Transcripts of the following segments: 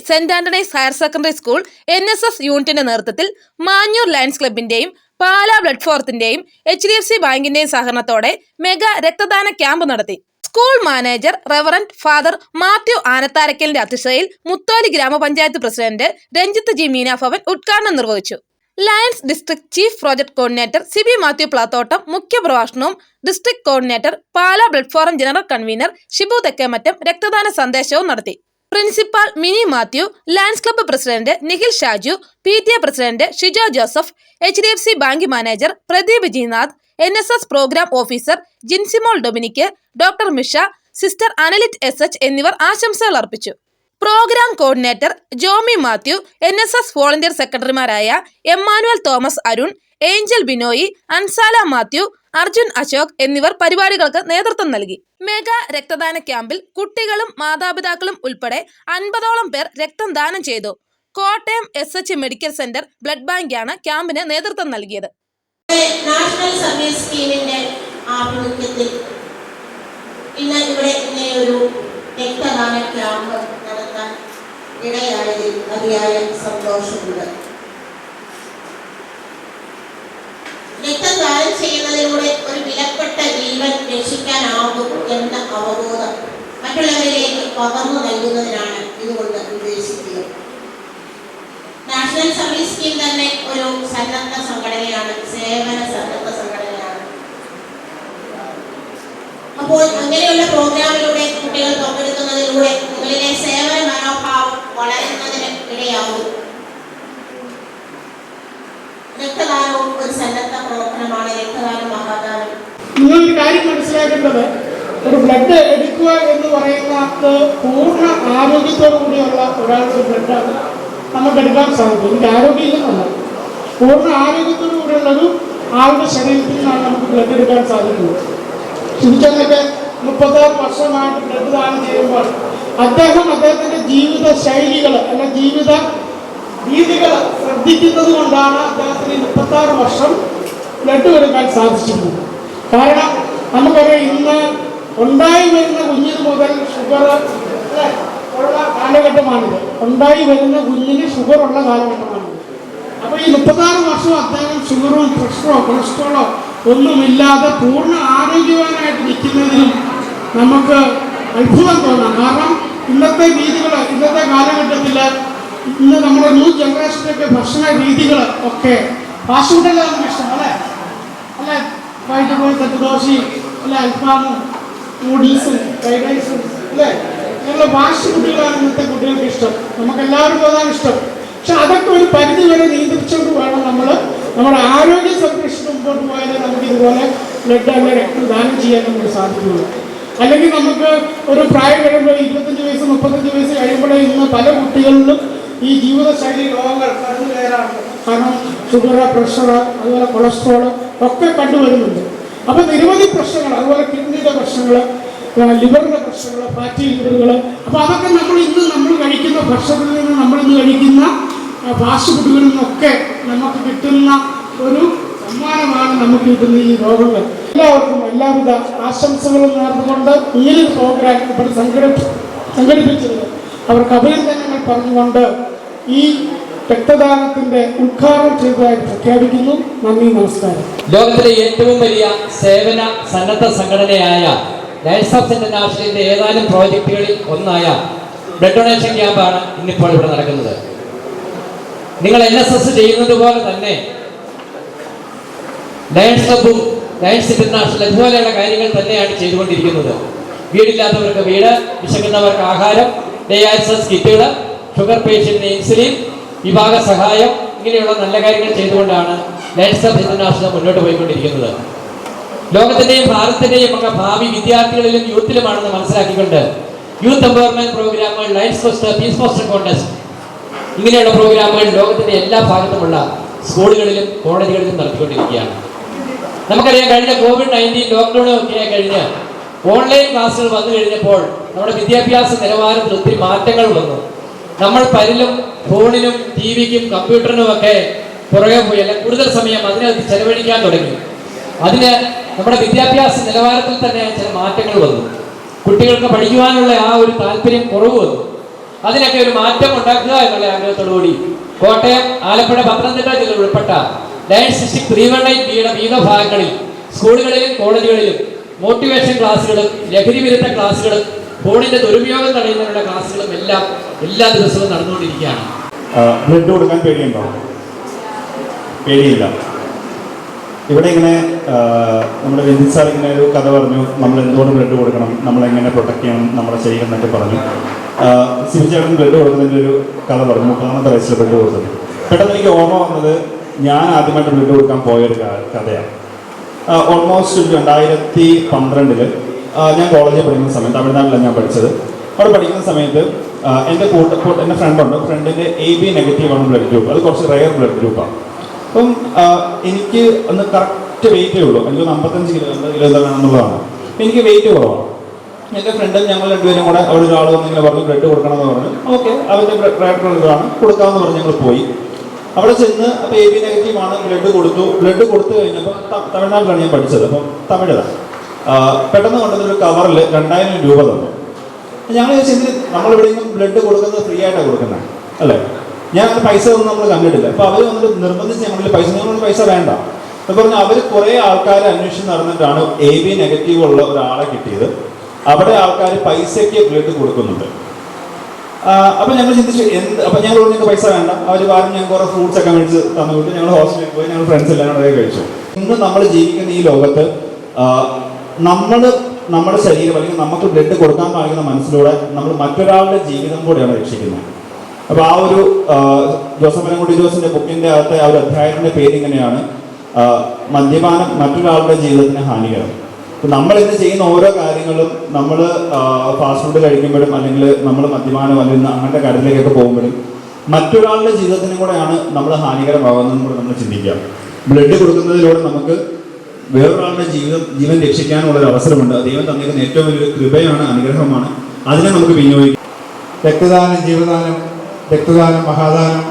Saint Antony's higher secondary school NSS യൂണിറ്റിന്റെ നേതൃത്വത്തിൽ Manjoor lions ക്ലബിന്റെയും പാലാ ബ്ലഡ് ഫോറത്തിന്റെയും HDFC ബാങ്കിന്റെയും സഹകരണത്തോടെ മെഗാ രക്തദാന ക്യാമ്പ് നടത്തി. School manager reverend father Mathew ആനത്താരക്കലിന്റെ അധ്യക്ഷതയിൽ മുത്തോലി ഗ്രാമപഞ്ചായത്ത് പ്രസിഡന്റ് രഞ്ജിത്ത് G മീനാഭവൻ ഉദ്ഘാടനം നിർവഹിച്ചു. Lions district chief project coordinator Sibi Mathew Plathottam മുഖ്യപ്രഭാഷണവും district coordinator Pala blood forum general convener Shibu Thekkemattam രക്തദാന സന്ദേശവും നടത്തി. Principal Mini Mathew, lions club president Nikhil Shaju, PTA president Shijo Joseph, HDFC bank manager Pradeep Jinath, NSS programme officer Jincymol Dominic, doctor Misha, sister Analit SH എന്നിവർ ആശംസകൾ അർപ്പിച്ചു. Programme coordinator Jomy Mathew, NSS volunteer സെക്രട്ടറിമാരായ എമ്മാനുവൽ തോമസ് അരുൺ, ഏഞ്ചൽ ബിനോയി, അൻസാല മാത്യു, അർജുൻ അശോക് എന്നിവർ പരിപാടികൾക്ക് നേതൃത്വം നൽകി. മെഗാ രക്തദാന ക്യാമ്പിൽ കുട്ടികളും മാതാപിതാക്കളും ഉൾപ്പെടെ 50ഓളം പേർ രക്തം ദാനം ചെയ്തു. Kottayam SH medical centre blood ബാങ്കാണ് ക്യാമ്പിന് നേതൃത്വം നൽകിയത്. നാഷണൽ സർവീസ് സ്കീമിന്റെ ആഭിമുഖ്യത്തിൽ ഇന്ന് ഇവിടെ ഒരു രക്തദാന ക്യാമ്പ് നടത്താൻ ഇടയായതിൽ അതിയായ സന്തോഷമുണ്ട്. രക്തദാനം ചെയ്യുന്നതിലൂടെ ഒരു വിലപ്പെട്ട ജീവൻ രക്ഷിക്കാനാകും എന്ന അവബോധം മറ്റുള്ളവരിലേക്ക് പകർന്നു നൽകുന്നതിനാണ് ഇതുകൊണ്ട് ഉദ്ദേശിക്കുന്നത്. നാഷണൽ സർവീസ് സ്കീം തന്നെ ഒരു സന്നദ്ധ സംഘടനയാണ്, സേവന സന്നദ്ധ സംഘടനയാണ്. അപ്പോൾ അങ്ങനെയുള്ള പ്രോഗ്രാമിലൂടെ കുട്ടികൾ പങ്കെടുക്കുന്നതിലൂടെ നിങ്ങളിലെ സേവന മനോഭാവം വളരുന്നതിന് ഇടയാകും. രക്തദാനവും ഒരു സന്നദ്ധ പ്രവർത്തനമാണ്. രക്തദാനം മഹാദാനം. നിങ്ങളൊരു കാര്യം മനസ്സിലാക്കേണ്ടത്, ഒരു ബ്ലഡ് എടുക്കുക എന്ന് പറയുന്നത് പൂർണ്ണ ആരോഗ്യത്തോടു കൂടിയുള്ള ഒരാൾക്ക് ബ്ലഡാണ് നമുക്ക് എടുക്കാൻ സാധിക്കും. എനിക്ക് ആരോഗ്യമില്ലെന്നല്ല, പൂർണ്ണ ആരോഗ്യത്തോടു കൂടിയുള്ളൊരു ആളുടെ ശരീരത്തിൽ നിന്നാണ് നമുക്ക് ബ്ലഡ് എടുക്കാൻ സാധിക്കുന്നത്. ശുചിച്ചൊക്കെ 36 വർഷമായിട്ട് ബ്ലഡ് ദാനം ചെയ്യുമ്പോൾ അദ്ദേഹത്തിൻ്റെ ജീവിത ശൈലികൾ അല്ല ജീവിത രീതികൾ ശ്രദ്ധിക്കുന്നത് കൊണ്ടാണ് അദ്ദേഹത്തിന് 36 വർഷം ബ്ലഡ് കൊടുക്കാൻ സാധിച്ചിരുന്നത്. കാരണം നമുക്കറിയാം, ഇന്ന് ഉണ്ടായി വരുന്ന കുഞ്ഞിന് മുതൽ ഷുഗർ ഉള്ള കാലഘട്ടമാണിത്. ഉണ്ടായി വരുന്ന കുഞ്ഞിന് ഷുഗർ ഉള്ള കാലഘട്ടമാണിത്. അപ്പോൾ ഈ 36 വർഷം അദ്ദേഹം ഷുഗറോ പ്രഷറോ കൊളസ്ട്രോളോ ഒന്നുമില്ലാതെ പൂർണ്ണ ആരോഗ്യവാനായിട്ട് നിൽക്കുന്നതിനും നമുക്ക് അത്ഭുതം തോന്നാം. കാരണം ഇന്നത്തെ രീതികൾ, ഇന്നത്തെ കാലഘട്ടത്തിൽ ഇന്ന് നമ്മുടെ ന്യൂ ജനറേഷനൊക്കെ ഭക്ഷണ രീതികൾ ഒക്കെ ഫാസ്റ്റ് ഫുഡല്ലേ നമുക്ക് ഇഷ്ടം, അല്ലേ? വൈകിട്ട് പോയി തട്ടുദോശയും അല്ലെ അൽഫാമും നൂഡിൽസും ഫ്രൈഡ് റൈസും അല്ലേ, അങ്ങനെയുള്ള ഫാസ്റ്റ് ഫുഡുകളാണ് ഇന്നത്തെ കുട്ടികൾക്ക് ഇഷ്ടം. നമുക്കെല്ലാവർക്കും അതാണ് ഇഷ്ടം. പക്ഷെ അതൊക്കെ ഒരു പരിധി വരെ നിയന്ത്രിച്ചുകൊണ്ട് വേണം നമ്മുടെ ആരോഗ്യ സംരക്ഷണം മുമ്പോട്ട് പോയാലേ നമുക്ക് ഇതുപോലെ ബ്ലഡ് അല്ലെ രക്തം ദാനം ചെയ്യാൻ നമുക്ക് സാധിക്കുകയുള്ളൂ. അല്ലെങ്കിൽ നമുക്ക് ഒരു പ്രായം കഴിയുമ്പോൾ 25 വയസ്സ് 35 വയസ്സ് കഴിയുമ്പോഴേ ഇന്ന് പല കുട്ടികളിലും ഈ ജീവിതശൈലി രോഗങ്ങൾ കടന്നു കയറാറുണ്ട്. കാരണം ഷുഗർ, പ്രഷർ, അതുപോലെ കൊളസ്ട്രോൾ ഒക്കെ കണ്ടുവരുന്നുണ്ട്. അപ്പോൾ നിരവധി പ്രശ്നങ്ങൾ, അതുപോലെ കിഡ്നിയുടെ പ്രശ്നങ്ങൾ, ലിവറിൻ്റെ പ്രശ്നങ്ങൾ, ഫാറ്റി ലിവറുകൾ. അപ്പോൾ അതൊക്കെ നമ്മൾ കഴിക്കുന്ന ഭക്ഷണത്തിൽ നിന്ന്, നമ്മളിന്ന് കഴിക്കുന്ന ഫാസ്റ്റ് ഫുഡുകളിൽ നിന്നൊക്കെ നമുക്ക് കിട്ടുന്ന ഒരു സമ്മാനമാണ് നമുക്ക് കിട്ടുന്ന ഈ രോഗങ്ങൾ. എല്ലാവർക്കും എല്ലാവിധ ആശംസകളും നേർന്നുകൊണ്ട് ഇങ്ങനൊരു പ്രോഗ്രാം ഇവിടെ സംഘടിപ്പിച്ചത് അവർക്ക് അഭിനന്ദനങ്ങൾ പറഞ്ഞുകൊണ്ട് ഈ രക്തദാനത്തിന്റെ ഉദ്ഘാടനം ചെയ്തതായി പ്രഖ്യാപിക്കുന്നു. നന്ദി, നമസ്കാരം. ലോകത്തിലെ ഏറ്റവും വലിയ സേവന സന്നദ്ധ സംഘടനയായ ലയൺസ് ഓഫ് ഇന്റർനാഷണലിന്റെ ഏതാനും പ്രോജക്റ്റുകളിൽ ഒന്നായ ബ്ലഡ് ഡൊണേഷൻ ക്യാമ്പാണ് ഇന്നിപ്പോൾ ഇവിടെ നടക്കുന്നത്. നിങ്ങൾ NSS ചെയ്യുന്നത് പോലെ തന്നെ ലയൺസ് ക്ലബും ലയൺസ് ഇന്റർനാഷണൽ ഇതുപോലെയുള്ള കാര്യങ്ങൾ തന്നെയാണ് ചെയ്തുകൊണ്ടിരിക്കുന്നത്. വീടില്ലാത്തവർക്ക് വീട്, വിശക്കുന്നവർക്ക് ആഹാരം, ഡയാലിസിസ് കിറ്റുകൾ, ഷുഗർ പേഷ്യന്റിന് ഇൻസുലിൻ, വിഭാഗ സഹായം, ഇങ്ങനെയുള്ള നല്ല കാര്യങ്ങൾ ചെയ്തുകൊണ്ടാണ് ലയൺസ് ഓഫ് ഇന്റർനാഷണൽ മുന്നോട്ട് പോയിക്കൊണ്ടിരിക്കുന്നത്. ലോകത്തിന്റെയും ഭാരതത്തിന്റെയും ഒക്കെ ഭാവി വിദ്യാർത്ഥികളിലും യൂത്തിലുമാണെന്ന് മനസ്സിലാക്കിക്കൊണ്ട് യൂത്ത് എംപവർമെന്റ് പ്രോഗ്രാമുകൾ, lions first, peace poster contest, ഇങ്ങനെയുള്ള പ്രോഗ്രാമുകൾ ലോകത്തിന്റെ എല്ലാ ഭാഗത്തുമുള്ള സ്കൂളുകളിലും കോളേജുകളിലും നടത്തിക്കൊണ്ടിരിക്കുകയാണ്. നമുക്കറിയാം, കഴിഞ്ഞ COVID-19 ലോക്ക്ഡൌൺ ഒക്കെ കഴിഞ്ഞ് ഓൺലൈൻ ക്ലാസ്സുകൾ വന്നു കഴിഞ്ഞപ്പോൾ നമ്മുടെ വിദ്യാഭ്യാസ നിലവാരത്തിൽ ഒത്തിരി മാറ്റങ്ങൾ വന്നു. നമ്മൾ പലരും ഫോണിനും TV-ക്കും കമ്പ്യൂട്ടറിനും ഒക്കെ പുറകെ പോയി, അല്ല കൂടുതൽ സമയം അതിനകത്ത് ചെലവഴിക്കാൻ തുടങ്ങി. അതിന് നമ്മുടെ വിദ്യാഭ്യാസ നിലവാരത്തിൽ തന്നെ ചില മാറ്റങ്ങൾ വന്നു. കുട്ടികൾക്ക് പഠിക്കുവാനുള്ള ആ ഒരു താല്പര്യം കുറവ് വന്നു. അതിനൊക്കെ ഒരു മാറ്റം ഉണ്ടാക്കുക എന്നുള്ള ആഗ്രഹത്തോടുകൂടി കോട്ടയം, ആലപ്പുഴ, പത്തനംതിട്ട ജില്ലകൾ ഉൾപ്പെട്ട ലയൺസ് ഡിസ്ട്രിക്ട് 318Bയുടെ വിവിധ ഭാഗങ്ങളിൽ സ്കൂളുകളിലും കോളേജുകളിലും മോട്ടിവേഷൻ ക്ലാസ്സുകളും ലഹരി വിരുദ്ധ ക്ലാസ്സുകളും ഫോണിന്റെ ദുരുപയോഗം തടയുന്നതിനുള്ള ക്ലാസ്സുകളും എല്ലാം എല്ലാ ദിവസവും നടന്നുകൊണ്ടിരിക്കുകയാണ്. ബ്ലഡ് കൊടുക്കാൻ പേടിയുണ്ടോ? പേടിയില്ല. ഇവിടെ ഇങ്ങനെ നമ്മുടെ രഞ്ജിത് സാർ ഇങ്ങനെ ഒരു കഥ പറഞ്ഞു, നമ്മൾ എന്തുകൊണ്ട് ബ്ലഡ് കൊടുക്കണം, നമ്മളെങ്ങനെ പ്രൊട്ടക്ട് ചെയ്യണം നമ്മുടെ ശരീരം എന്നൊക്കെ പറഞ്ഞു. സിബിചേട്ടൻ ബ്ലഡ് കൊടുക്കുന്നതിൻ്റെ ഒരു കഥ പറഞ്ഞു, 30ാമത്തെ വയസ്സിൽ ബ്ലഡ് കൊടുത്തത്. പെട്ടെന്ന് എനിക്ക് ഓർമ്മ വന്നത് ഞാൻ ആദ്യമായിട്ട് ബ്ലഡ് കൊടുക്കാൻ പോയൊരു കഥയാണ്. ഓൾമോസ്റ്റ് 2012 ഞാൻ കോളേജിൽ പഠിക്കുന്ന സമയത്ത്, തമിഴ്നാട്ടിലാണ് ഞാൻ പഠിച്ചത്. അവിടെ പഠിക്കുന്ന സമയത്ത് എൻ്റെ എൻ്റെ ഫ്രണ്ടുണ്ട്, ഫ്രണ്ടിൻ്റെ AB നെഗറ്റീവാണ് ബ്ലഡ് ഗ്രൂപ്പ്. അത് കുറച്ച് റെയർ ബ്ലഡ് ഗ്രൂപ്പാണ്. അപ്പം എനിക്ക് അന്ന് കറക്റ്റ് വെയിറ്റേ ഉള്ളൂ, എനിക്ക് 55 കിലോ വേണമെന്നുള്ളതാണ്. എനിക്ക് വെയിറ്റ് കുറവാണ്. എൻ്റെ ഫ്രണ്ടും ഞങ്ങൾ രണ്ടുപേരും കൂടെ അവിടെ ഒരാൾ വന്നിങ്ങനെ പറഞ്ഞു ബ്ലഡ് കൊടുക്കണമെന്ന് പറഞ്ഞു. ഓക്കെ, അവരുടെ റെയർ ബ്ലഡാണ്, കൊടുക്കാമെന്ന് പറഞ്ഞ് ഞങ്ങൾ പോയി. അവിടെ ചെന്ന് അപ്പോൾ AB നെഗറ്റീവാണ്, ബ്ലഡ് കൊടുത്തു. ബ്ലഡ് കൊടുത്തു കഴിഞ്ഞപ്പോൾ തമിഴ്നാട്ടിലാണ് ഞാൻ പഠിച്ചത്, അപ്പം തമിഴാണ്. പെട്ടെന്ന് കൊണ്ടുവന്നൊരു കവറിൽ 2000 രൂപ തന്നു. ഞങ്ങൾ ചോദിച്ചെങ്കിൽ നമ്മളിവിടെയെങ്കിലും ബ്ലഡ് കൊടുക്കുന്നത് ഫ്രീ ആയിട്ടാണ് കൊടുക്കുന്നത് അല്ലേ? ഞാൻ അങ്ങനെ പൈസ ഒന്നും നമ്മൾ കണ്ടിട്ടില്ല. അപ്പോൾ അവർ വന്നിട്ട് നിർബന്ധിച്ച് ഞങ്ങളിൽ പൈസ വേണ്ട എന്ന് പറഞ്ഞാൽ അവർ കുറേ ആൾക്കാരെ അന്വേഷിച്ച് നടന്നിട്ടാണ് AB നെഗറ്റീവ് ഉള്ള ഒരാളെ കിട്ടിയത്. അവിടെ ആൾക്കാർ പൈസയ്ക്ക് ബ്ലഡ് കൊടുക്കുന്നുണ്ട്. അപ്പം ഞങ്ങൾ ചിന്തിച്ചു അപ്പം ഞങ്ങൾ ഞങ്ങൾക്ക് പൈസ വേണ്ട. അവർ പറഞ്ഞു ഞങ്ങൾ കുറേ ഫ്രൂട്ട്സ് ഒക്കെ മേടിച്ച് തന്നുകൊണ്ട് ഞങ്ങൾ ഹോസ്റ്റലിൽ പോയി ഞങ്ങൾ ഫ്രണ്ട്സ് എല്ലാം കൂടെ കഴിച്ചു. ഇന്ന് നമ്മൾ ജീവിക്കുന്ന ഈ ലോകത്ത് നമ്മുടെ ശരീരം അല്ലെങ്കിൽ നമുക്ക് ബ്ലഡ് കൊടുക്കാൻ കാണിക്കുന്ന മനസ്സിലൂടെ നമ്മൾ മറ്റൊരാളുടെ ജീവിതം കൂടെയാണ് രക്ഷിക്കുന്നത്. അപ്പോൾ ആ ഒരു ജോസഫ് അലൻകുട്ടി ജോസിന്റെ ബുക്കിന്റെ അകത്തെ ആ ഒരു അധ്യായത്തിന്റെ പേര് ഇങ്ങനെയാണ്, മദ്യപാനം മറ്റൊരാളുടെ ജീവിതത്തിന് ഹാനികരം. നമ്മൾ ഇന്ന് ചെയ്യുന്ന ഓരോ കാര്യങ്ങളും, നമ്മൾ ഫാസ്റ്റ് ഫുഡ് കഴിക്കുമ്പോഴും അല്ലെങ്കിൽ നമ്മൾ മദ്യപാനം അല്ലെങ്കിൽ അങ്ങനത്തെ കാര്യത്തിലേക്കൊക്കെ പോകുമ്പോഴും മറ്റൊരാളുടെ ജീവിതത്തിനും കൂടെയാണ് നമ്മൾ ഹാനികരമാകുന്നതെന്ന് കൂടെ നമ്മൾ ചിന്തിക്കാം. ബ്ലഡ് കൊടുക്കുന്നതിലൂടെ നമുക്ക് വേറൊരാളുടെ ജീവൻ രക്ഷിക്കാനുള്ളൊരു അവസരമുണ്ട്. ദൈവം തന്നിരിക്കുന്ന ഏറ്റവും വലിയ കൃപയാണ്, അനുഗ്രഹമാണ്. അതിനെ നമുക്ക് വിനിയോഗിക്കാം. രക്തദാനം, ജീവദാനം, രക്തദാനം, മഹാദാനം,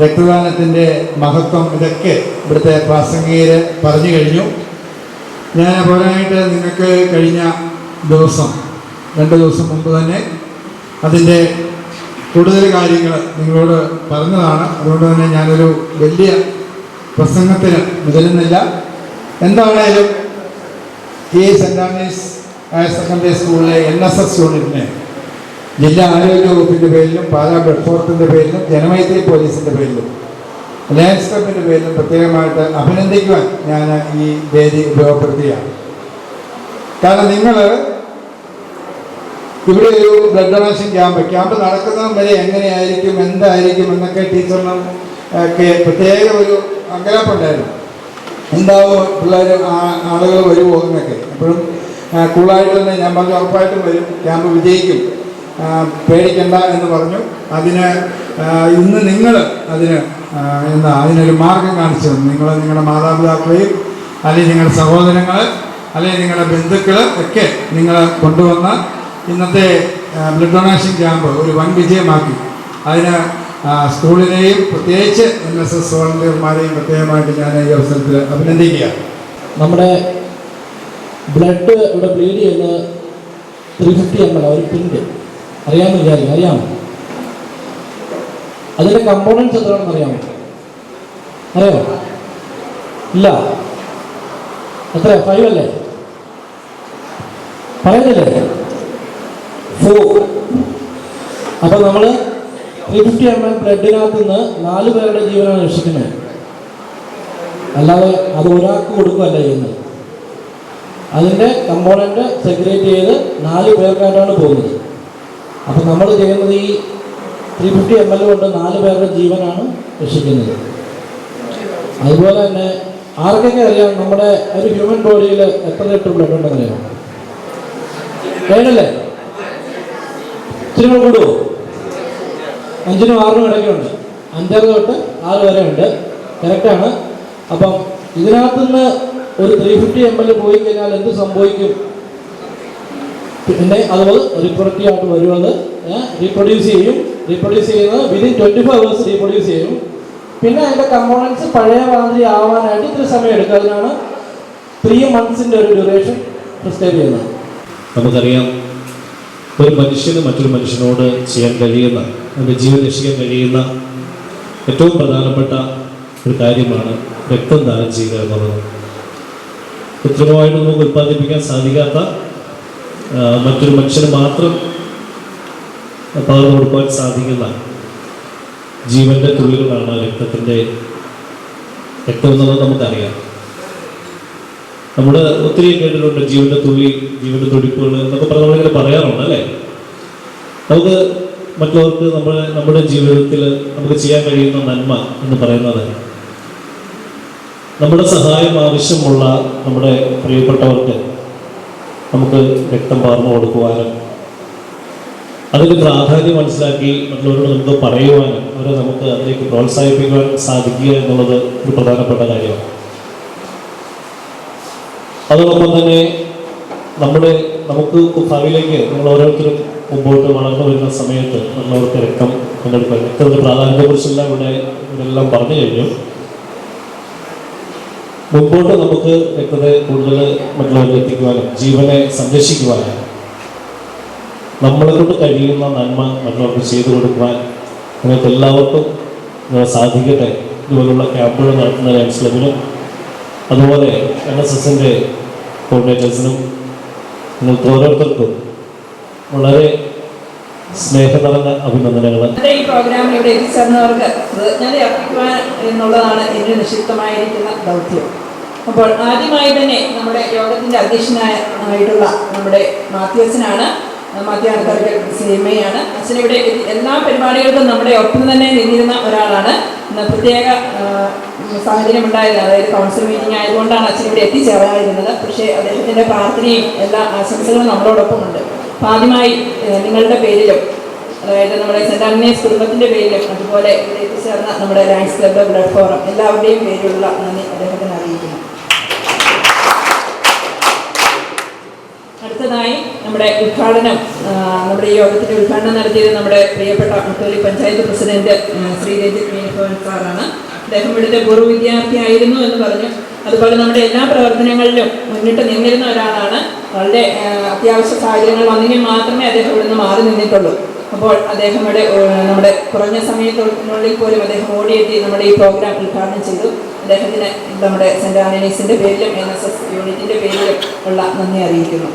രക്തദാനത്തിൻ്റെ മഹത്വം, ഇതൊക്കെ ഇവിടുത്തെ പ്രാസംഗികർ പറഞ്ഞു കഴിഞ്ഞു. ഞാൻ പോരാനായിട്ട് നിങ്ങൾക്ക് കഴിഞ്ഞ ദിവസം 2 ദിവസം മുമ്പ് തന്നെ അതിൻ്റെ കൂടുതൽ കാര്യങ്ങൾ നിങ്ങളോട് പറഞ്ഞതാണ്. അതുകൊണ്ട് തന്നെ ഞാനൊരു വലിയ പ്രസംഗത്തിന് മുതിരുന്നില്ല. എന്താണേലും ഈ സെൻറ് ആൻഡ്രീസ് ഹയർ സെക്കൻഡറി സ്കൂളിലെ NSS യൂണിറ്റിനെ ജില്ലാ ആരോഗ്യ വകുപ്പിൻ്റെ പേരിലും പാലാ ബ്ലഡ് ഫോർത്തിൻ്റെ പേരിലും ജനമൈത്രി പോലീസിൻ്റെ പേരിലും ലയൺസ് ക്ലബിൻ്റെ പേരിലും പ്രത്യേകമായിട്ട് അഭിനന്ദിക്കുവാൻ ഞാൻ ഈ വേദി ഉപയോഗപ്പെടുത്തുകയാണ്. കാരണം നിങ്ങൾ ഇവിടെ ഒരു ബ്ലഡ് ഡൊണേഷൻ ക്യാമ്പ് നടക്കുന്നതും വരെ എങ്ങനെയായിരിക്കും, എന്തായിരിക്കും എന്നൊക്കെ ടീച്ചറിനും ഒക്കെ പ്രത്യേക ഒരു അങ്കലാപ്പുണ്ടായിരുന്നു. എന്താവും പിള്ളേർ ആളുകൾ വരുമോ എന്നൊക്കെ. എപ്പോഴും കൂളായിട്ട് തന്നെ ഞാൻ പറഞ്ഞു ഉറപ്പായിട്ടും വരും, ക്യാമ്പ് വിജയിക്കും, പേടിക്കണ്ട എന്ന് പറഞ്ഞു. ഇന്ന് നിങ്ങൾ അതിനൊരു മാർഗം കാണിച്ചു. നിങ്ങളുടെ മാതാപിതാക്കളെയും അല്ലെങ്കിൽ നിങ്ങളുടെ സഹോദരങ്ങൾ അല്ലെങ്കിൽ നിങ്ങളുടെ ബന്ധുക്കൾ ഒക്കെ നിങ്ങൾ കൊണ്ടുവന്ന ഇന്നത്തെ ബ്ലഡ് ഡൊണേഷൻ ക്യാമ്പ് ഒരു വൻ വിജയമാക്കി. അതിന് സ്കൂളിനെയും പ്രത്യേകിച്ച് NSS വോളണ്ടിയർമാരെയും പ്രത്യേകമായിട്ട് ഞാൻ ഈ അവസരത്തിൽ അഭിനന്ദിക്കുക. നമ്മുടെ ബ്ലഡ് ഇവിടെ ബ്ലീഡ് ചെയ്യുന്നത് 350 ml ഒരു പിങ്ക് അറിയാമെന്ന് വിചാരിക്കും. അറിയാമോ? അതിൻ്റെ കമ്പോണൻസ് എത്രയാണെന്ന് അറിയാമോ? അറിയാമോ? ഇല്ല. എത്ര? 5 അല്ലേ? പറയുന്നില്ലേ? 4. അപ്പോൾ നമ്മൾ 350 ml ബ്ലഡിനകത്ത് നിന്ന് 4 പേരുടെ ജീവനാണ് രക്ഷിക്കുന്നത്. അല്ലാതെ അത് ഒരാൾക്ക് കൊടുക്കുകയല്ല ചെയ്യുന്നത്. അതിൻ്റെ കമ്പോണൻറ്റ് സെഗ്രിഗേറ്റ് ചെയ്ത് 4 പേർക്കായിട്ടാണ് പോകുന്നത്. അപ്പം നമ്മൾ ചെയ്യുന്നത് ഈ 350 ml കൊണ്ട് 4 പേരുടെ ജീവനാണ് രക്ഷിക്കുന്നത്. അതുപോലെ തന്നെ ആർക്കൊക്കെ അറിയാം നമ്മുടെ ഒരു ഹ്യൂമൻ ബോഡിയിൽ എത്ര ലിറ്റർ ബ്ലഡ് ഉണ്ടെന്ന് അറിയാമോ? വേണല്ലേ? ഇച്ചിരി കൂടുമോ? 5നും 6നും ഇടയ്ക്കുണ്ട്. 5 തൊട്ട് 6 വരെ ഉണ്ട്. കറക്റ്റാണ്. അപ്പം ഇതിനകത്തുനിന്ന് ഒരു 350 ml പോയി കഴിഞ്ഞാൽ എന്ത് സംഭവിക്കും? പിന്നെ അത് റീപ്രൊഡക്റ്റീവ് ആയിട്ട് വരും. അത് റീപ്രൊഡ്യൂസ് ചെയ്യുന്നത് വിതിൻ 24 hours റീപ്രൊഡ്യൂസ് ചെയ്യും. പിന്നെ അതിൻ്റെ കമ്പോണൻസ് പഴയ മാതിരി ആവാനായിട്ട് ഇത്തിരി സമയം എടുക്കും. അതിനാണ് 3 months ഒരു ഡ്യൂറേഷൻ പ്രിസ്ക്രൈബ് ചെയ്യുന്നത്. നമുക്കറിയാം ഒരു മനുഷ്യന് മറ്റൊരു മനുഷ്യനോട് ചെയ്യാൻ കഴിയുന്ന, അവൻ്റെ ജീവൻ രക്ഷിക്കാൻ കഴിയുന്ന ഏറ്റവും പ്രധാനപ്പെട്ട ഒരു കാര്യമാണ് രക്തം ദാനം ചെയ്യുക എന്നുള്ളത്. കൃത്രിമമായിട്ട് നമുക്ക് ഉൽപ്പാദിപ്പിക്കാൻ സാധിക്കാത്ത മറ്റൊരു മനുഷ്യന് മാത്രം പകർന്നു കൊടുക്കാൻ സാധിക്കുന്ന ജീവന്റെ തുള്ളികളാണ് രക്തം എന്നുള്ളത് നമുക്കറിയാം. നമ്മുടെ ഒത്തിരി കേട്ടിട്ടുണ്ട് ജീവന്റെ തുള്ളി, ജീവന്റെ തുടിപ്പുകൾ എന്നൊക്കെ പറഞ്ഞ് നമ്മളിങ്ങനെ പറയാറുണ്ട് അല്ലേ. നമുക്ക് മറ്റുള്ളവർക്ക് നമ്മുടെ ജീവിതത്തിൽ നമുക്ക് ചെയ്യാൻ കഴിയുന്ന നന്മ എന്ന് പറയുന്നത് നമ്മുടെ സഹായം ആവശ്യമുള്ള നമ്മുടെ പ്രിയപ്പെട്ടവർക്ക് നമുക്ക് രക്തം പകർന്നു കൊടുക്കുവാനും അതിൻ്റെ പ്രാധാന്യം മനസ്സിലാക്കി മറ്റുള്ളവരോട് നമുക്ക് പറയുവാനും അവരെ നമുക്ക് അതിലേക്ക് പ്രോത്സാഹിപ്പിക്കുവാനും സാധിക്കുക എന്നുള്ളത് ഒരു പ്രധാനപ്പെട്ട കാര്യമാണ്. അതോടൊപ്പം തന്നെ നമുക്ക് ഭാവിയിലേക്ക് നമ്മൾ ഓരോരുത്തരും മുമ്പോട്ട് വളർന്നു വരുന്ന സമയത്ത് നമ്മളവർക്ക് രക്തം പങ്കെടുക്കുക. രക്തത്തിൻ്റെ പ്രാധാന്യത്തെക്കുറിച്ചെല്ലാം ഇവരെല്ലാം പറഞ്ഞു കഴിഞ്ഞു. മുമ്പോട്ട് നമുക്ക് രക്തത്തെ കൂടുതൽ മറ്റുള്ളവരിൽ എത്തിക്കുവാനും ജീവനെ സംരക്ഷിക്കുവാനും നമ്മളെ കൊണ്ട് കഴിയുന്ന നന്മ മറ്റുള്ളവർക്ക് ചെയ്തു കൊടുക്കുവാൻ നിങ്ങൾക്ക് എല്ലാവർക്കും സാധിക്കട്ടെ. ഇതുപോലുള്ള ക്യാമ്പുകൾ നടത്തുന്ന ലയൺസ് ക്ലബിനും അതുപോലെ NSSൻ്റെ കോർഡിനേറ്റേഴ്സിനും നിങ്ങൾക്ക് ഓരോരുത്തർക്കും വളരെ സ്നേഹം നിറഞ്ഞ അഭിനന്ദനങ്ങൾ. ഈ പ്രോഗ്രാമിൽ ഇവിടെ എത്തിച്ചേർന്നവർക്ക് കൃതജ്ഞത അർപ്പിക്കുവാൻ എന്നുള്ളതാണ് എൻ്റെ നിക്ഷിപ്തമായിരിക്കുന്ന ദൗത്യം. അപ്പോൾ ആദ്യമായി തന്നെ നമ്മുടെ യോഗത്തിൻ്റെ അധ്യക്ഷനായിട്ടുള്ള നമ്മുടെ മാത്യുവച്ചനാണ്. മാത്യു അണക്കരക്കൽ CMA അച്ഛനിവിടെ എല്ലാ പരിപാടികൾക്കും നമ്മുടെ ഒപ്പം തന്നെ നിന്നിരുന്ന ഒരാളാണ്. പ്രത്യേക സാഹചര്യം ഉണ്ടായത്, അതായത് കൗൺസിൽ മീറ്റിംഗ് ആയതുകൊണ്ടാണ് അച്ഛൻ ഇവിടെ എത്തിച്ചേരാതിരുന്നത്. പക്ഷേ അദ്ദേഹത്തിൻ്റെ പ്രാർത്ഥനയും എല്ലാ ആശംസകളും നമ്മളോടൊപ്പം ഉണ്ട്. അപ്പോൾ ആദ്യമായി നിങ്ങളുടെ പേരിലും, അതായത് നമ്മുടെ സെൻറ് ആഗ്നേസ് കുടുംബത്തിൻ്റെ പേരിലും അതുപോലെ ഇവിടെ എത്തിച്ചേർന്ന നമ്മുടെ ലയൺസ് ക്ലബ്ബ്, ബ്ലഡ് ഫോറം എല്ലാവരുടെയും പേരിലുള്ള നന്ദി അദ്ദേഹത്തിന് അറിയിക്കുന്നു. അടുത്തതായി നമ്മുടെ ഉദ്ഘാടനം, നമ്മുടെ ഈ യോഗത്തിൻ്റെ ഉദ്ഘാടനം നടത്തിയത് നമ്മുടെ പ്രിയപ്പെട്ട മുത്തോലി പഞ്ചായത്ത് പ്രസിഡന്റ് ശ്രീ രഞ്ജിത്ത് മീനഭവൻ സാറാണ്. അദ്ദേഹം ഇവിടുത്തെ പൂർവ്വ വിദ്യാർത്ഥിയായിരുന്നു എന്ന് പറഞ്ഞു. അതുപോലെ നമ്മുടെ എല്ലാ പ്രവർത്തനങ്ങളിലും മുന്നിട്ട് നിന്നിരുന്ന ഒരാളാണ്. വളരെ അത്യാവശ്യ സാഹചര്യങ്ങൾ വന്നെങ്കിൽ മാത്രമേ അദ്ദേഹം ഇവിടുന്ന് മാറി നിന്നിട്ടുള്ളൂ. അപ്പോൾ അദ്ദേഹം ഇവിടെ നമ്മുടെ കുറഞ്ഞ സമയത്തിനുള്ളിൽ പോലും അദ്ദേഹം ഓടിയെത്തി നമ്മുടെ ഈ പ്രോഗ്രാം ഉദ്ഘാടനം ചെയ്തു. അദ്ദേഹത്തിന് നമ്മുടെ സെൻറ് ആന്റണീസിൻ്റെ പേരിലും NSS യൂണിറ്റിൻ്റെ പേരിലും ഉള്ള നന്ദി അറിയിക്കുന്നു.